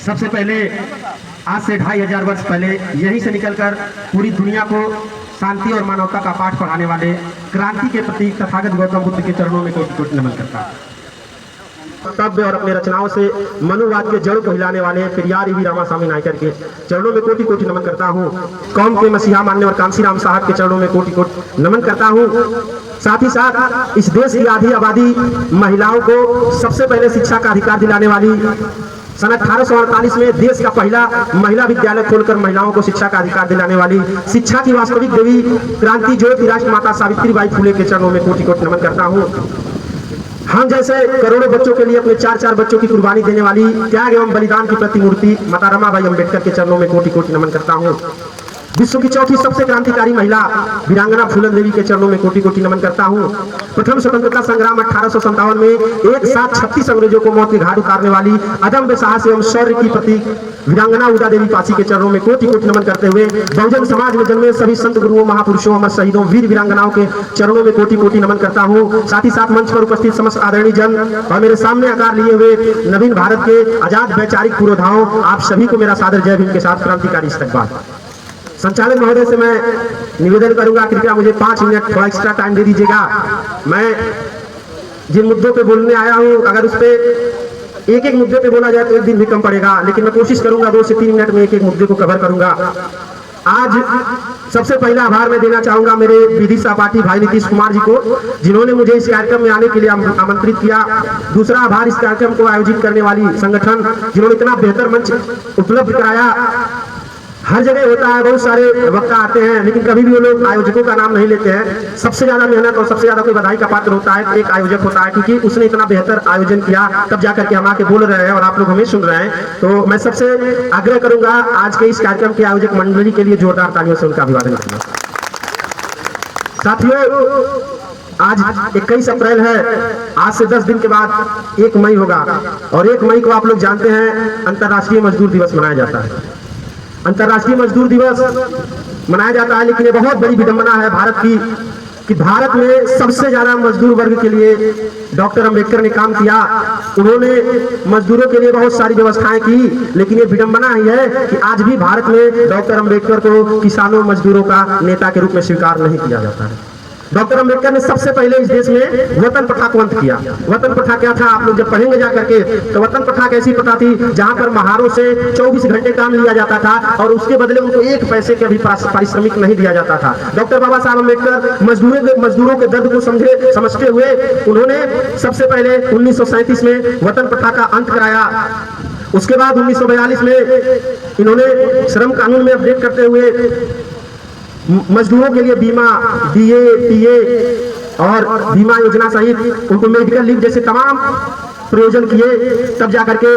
सबसे पहले आज से 2500 वर्ष पहले यहीं से निकलकर पूरी दुनिया को शांति और मानवता का पाठ पढ़ाने वाले क्रांति के प्रतीक तथागत गौतम बुद्ध के चरणों में कोटि कोटि नमन करता है। कर्तव्य और अपने रचनाओं से मनुवाद के जड़ को हिलाने वाले पेरियार वी रामास्वामी नायकर के चरणों में कोटि कोटि नमन करता हूँ। कौम के मसीहा मानने और कांसीराम साहब के चरणों में कोटि कोटि नमन करता हूँ। साथ ही साथ इस देश की आधी आबादी महिलाओं को सबसे पहले शिक्षा का अधिकार दिलाने वाली सन 1848 में देश का पहला महिला विद्यालय खोलकर महिलाओं को शिक्षा का अधिकार दिलाने वाली शिक्षा की वास्तविक देवी क्रांति ज्योति राष्ट्रमाता सावित्रीबाई फुले के चरणों में कोटि कोटि नमन करता हूँ। हम जैसे करोड़ों बच्चों के लिए अपने 4 बच्चों की कुर्बानी देने वाली त्याग एवं बलिदान की प्रतिमूर्ति माता रमाबाई अम्बेडकर के चरणों में कोटि कोटि नमन करता हूँ। विश्व की चौथी सबसे क्रांतिकारी महिला वीरांगना फूलन देवी के चरणों में कोटि कोटि नमन करता हूँ। प्रथम स्वतंत्रता संग्राम 1857 में एक साथ 36 अंग्रेजों को मौत के घाट उतारने वाली अदम्य साहस एवं शौर्य की प्रतीक वीरांगना उदा देवी पासी के चरणों में कोटि कोटि नमन करते हुए बहुजन समाज में जन्मे सभी संत गुरुओं महापुरुषों अमर शहीदों वीर वीरांगनाओं के चरणों में कोटि कोटि नमन करता हूँ। साथ ही साथ मंच पर उपस्थित समस्त आदरणीय जन और मेरे सामने आकार लिए हुए नवीन भारत के आजाद वैचारिक पुरोधाओं, आप सभी को मेरा सादर जय भीम के साथ क्रांतिकारी इस्तकबाल। संचालक महोदय से मैं निवेदन करूंगा, कृपया मुझे 5 मिनट थोड़ा एक्स्ट्रा टाइम दे दीजिएगा। मैं जिन मुद्दों पे बोलने आया हूं, अगर उस पे एक मुद्दे पे बोला जाए तो एक दिन भी कम पड़ेगा, लेकिन मैं कोशिश करूंगा 2 से 3 मिनट में एक मुद्दे को कवर करूंगा। आज सबसे पहला आभार मैं देना चाहूंगा मेरे विधि सहपाठी भाई नीतीश कुमार जी को, जिन्होंने मुझे इस कार्यक्रम में आने के लिए आमंत्रित किया। दूसरा आभार इस कार्यक्रम को आयोजित करने वाली संगठन, जिन्होंने इतना बेहतर मंच उपलब्ध कराया। हर जगह होता है, बहुत सारे वक्ता आते हैं, लेकिन कभी भी वो लोग आयोजकों का नाम नहीं लेते हैं। सबसे ज्यादा मेहनत और सबसे ज्यादा कोई बधाई का पात्र होता है एक आयोजक होता है, क्योंकि उसने इतना बेहतर आयोजन किया, तब जाकर के हम आके बोल रहे हैं और आप लोग हमें सुन रहे हैं। तो मैं सबसे आग्रह करूंगा आज के इस कार्यक्रम के आयोजक मंडली के लिए जोरदार तालियों से उनका अभिवादन करूंगा। साथियों, आज 21 अप्रैल है। आज से 10 दिन के बाद 1 मई होगा, और 1 मई को आप लोग जानते हैं अंतर्राष्ट्रीय मजदूर दिवस मनाया जाता है। अंतर्राष्ट्रीय मजदूर दिवस मनाया जाता है, लेकिन ये बहुत बड़ी विडंबना है भारत की कि भारत में सबसे ज्यादा मजदूर वर्ग के लिए डॉक्टर अंबेडकर ने काम किया। उन्होंने मजदूरों के लिए बहुत सारी व्यवस्थाएं की, लेकिन ये विडंबना ही है कि आज भी भारत में डॉक्टर अंबेडकर को किसानों मजदूरों का नेता के रूप में स्वीकार नहीं किया जाता है। डॉक्टर अंबेडकर ने सबसे पहले इस देश में वतन प्रथा को अंत किया। वतन प्रथा क्या था, आप लोग जब पढ़ेंगे जाकर के, तो वतन प्रथा कैसी प्रथा थी जहां पर महारों से 24 घंटे काम लिया जाता था और उसके बदले उनको 1 पैसे का भी पारिश्रमिक नहीं दिया जाता था। डॉक्टर बाबा साहब अंबेडकर मजदूरों के दर्द को समझते हुए उन्होंने सबसे पहले 1937 में वतन प्रथा का अंत कराया। उसके बाद 1942 में इन्होंने श्रम कानून में अपडेट करते हुए मजदूरों के लिए बीमा, DA, TA और बीमा योजना सहित उनको मेडिकल लीव जैसे तमाम प्रयोजन किए, तब जाकर के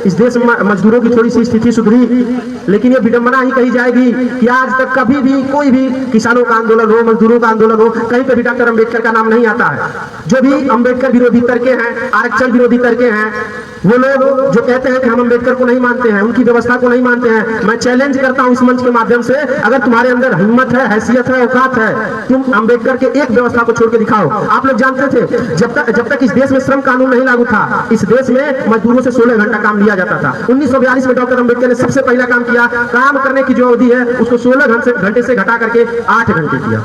इस देश में मजदूरों की थोड़ी सी स्थिति सुधरी। लेकिन ये विडंबना ही कही जाएगी कि आज तक कभी भी कोई भी किसानों का आंदोलन हो, मजदूरों का आंदोलन हो, कहीं पर भी डॉक्टर अंबेडकर का नाम नहीं आता है। जो भी अंबेडकर विरोधी तर्के हैं, आरक्षण विरोधी तर्के हैं, वो लोग जो कहते हैं कि हम अंबेडकर को नहीं मानते हैं, उनकी व्यवस्था को नहीं मानते हैं, मैं चैलेंज करता हूं इस मंच के माध्यम से, अगर तुम्हारे अंदर हिम्मत है, हैसियत है, औकात है, तुम अंबेडकर के एक व्यवस्था को छोड़ के दिखाओ। आप लोग जानते थे जब तक इस देश में श्रम कानून नहीं लागू था, इस देश में मजदूरों से 16 घंटा काम लिया जाता था। 1942 में डॉक्टर अंबेडकर ने सबसे पहला काम किया, काम करने की जो अवधि है उसको 16 घंटे से घटा करके 8 घंटे किया।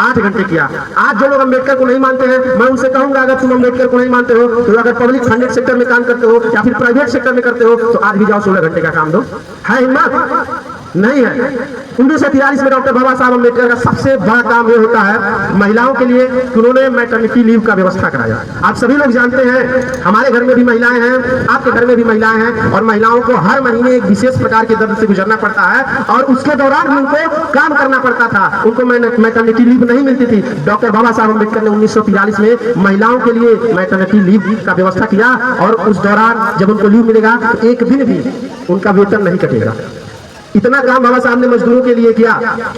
8 घंटे किया। आज जो लोग अंबेडकर को नहीं मानते हैं, मैं उनसे कहूंगा अगर तुम अंबेडकर को नहीं मानते हो तो अगर पब्लिक फंडेड सेक्टर में काम करते हो या फिर प्राइवेट सेक्टर में करते हो तो आज भी जाओ 16 घंटे का काम दो। है हिम्मत? नहीं है। 1943 में डॉक्टर बाबा साहब अंबेडकर का सबसे बड़ा काम ये होता है महिलाओं के लिए कि उन्होंने मैटरनिटी लीव का व्यवस्था कराया। आप सभी लोग जानते हैं हमारे घर में भी महिलाएं हैं, आपके घर में भी महिलाएं हैं, और महिलाओं को हर महीने एक विशेष प्रकार के दर्द से गुजरना पड़ता है और उसके दौरान भी उनको काम करना पड़ता था, उनको मैटरनिटी लीव नहीं मिलती थी। डॉक्टर बाबा साहब अंबेडकर ने 1943 में महिलाओं के लिए मैटरनिटी लीव का व्यवस्था किया, और उस दौरान जब उनको लीव मिलेगा तो एक दिन भी उनका वेतन नहीं कटेगा। इतना काम बाबा साहब ने मजदूरों के लिए किया।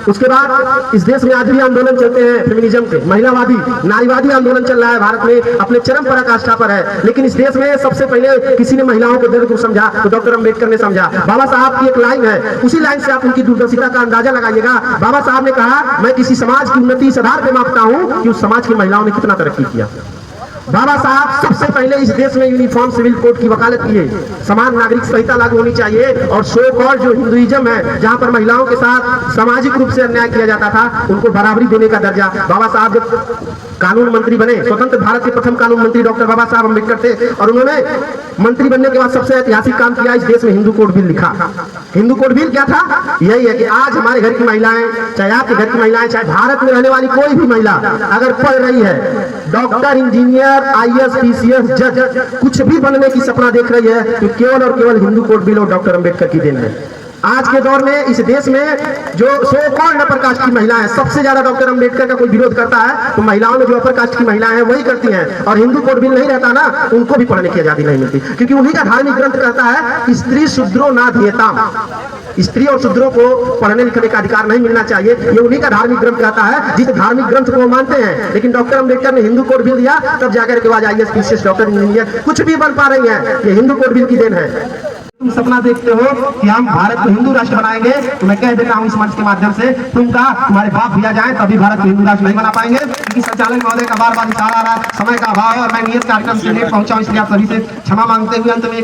उसके बाद इस देश में आज भी आंदोलन चलते हैं फेमिनिज्म के, महिलावादी, नारीवादी आंदोलन चल रहा है भारत में, अपने चरम पराकाष्ठा पर है। लेकिन इस देश में सबसे पहले किसी ने महिलाओं के दर्द को समझा तो डॉक्टर अंबेडकर ने समझा। बाबा साहब की एक लाइन है, उसी लाइन से आप उनकी दूरदर्शिता का अंदाजा लगाइएगा। बाबा साहब ने कहा, मैं किसी समाज की उन्नति इस आधार पर मापता हूं कि उस समाज की महिलाओं ने कितना तरक्की किया। बाबा साहब सबसे पहले इस देश में यूनिफॉर्म सिविल कोड की वकालत किए, समान नागरिक संहिता लागू होनी चाहिए और सो कॉल्ड जो हिंदुइज्म है जहां पर महिलाओं के साथ सामाजिक रूप से अन्याय किया जाता था उनको बराबरी देने का दर्जा। बाबा साहब जब कानून मंत्री बने, स्वतंत्र भारत के प्रथम कानून मंत्री डॉक्टर बाबा साहब अम्बेडकर थे और उन्होंने मंत्री बनने के बाद सबसे ऐतिहासिक काम किया, इस देश में हिंदू कोड बिल लिखा। हिंदू कोड बिल क्या था? यही है कि आज हमारे घर की महिलाएं, चाहे आपके घर की महिलाएं, चाहे भारत में रहने वाली कोई भी महिला अगर पढ़ रही है, डॉक्टर, इंजीनियर, IAS, PCS, जज, कुछ भी बनने की सपना देख रही है तो केवल और केवल हिंदू कोड बिल और डॉक्टर अम्बेडकर की देन है। आज के दौर में इस देश में जो सो कॉल्ड अपर कास्ट की महिलाएं, सबसे ज्यादा डॉक्टर अम्बेडकर का कोई विरोध करता है तो महिलाओं में जो अपर कास्ट की महिलाएं हैं वही करती हैं, और हिंदू कोड बिल नहीं रहता ना, उनको भी पढ़ने की आजादी नहीं मिलती, क्योंकि उन्हीं का धार्मिक ग्रंथ कहता है स्त्री शूद्रो ना धियताम, स्त्री और शूद्रों को पढ़ने लिखने का अधिकार नहीं मिलना चाहिए, ये उन्हीं का धार्मिक ग्रंथ कहता है, जिस धार्मिक ग्रंथ को वो मानते हैं। लेकिन डॉक्टर अम्बेडकर ने हिंदू कोड बिल दिया, तब जाकर के बाद IAS, PCS, डॉक्टर, इंजीनियर कुछ भी बन पा रही है, ये हिंदू कोड बिल की देन है। तुम सपना देखते हो कि हम भारत को हिंदू राष्ट्र बनाएंगे, तो मैं कह देता हूं इस मंच के माध्यम से, तुम्हारे बाप भी आ जाए तभी भारत को हिंदू राष्ट्र नहीं बना पाएंगे, क्योंकि संचालक महोदय का बार बार इशारा आ रहा, समय का अभाव है और मैं नियत कार्यक्रम से लेट पहुंचा हूं, इसलिए आप सभी से क्षमा मांगते हुए अंत में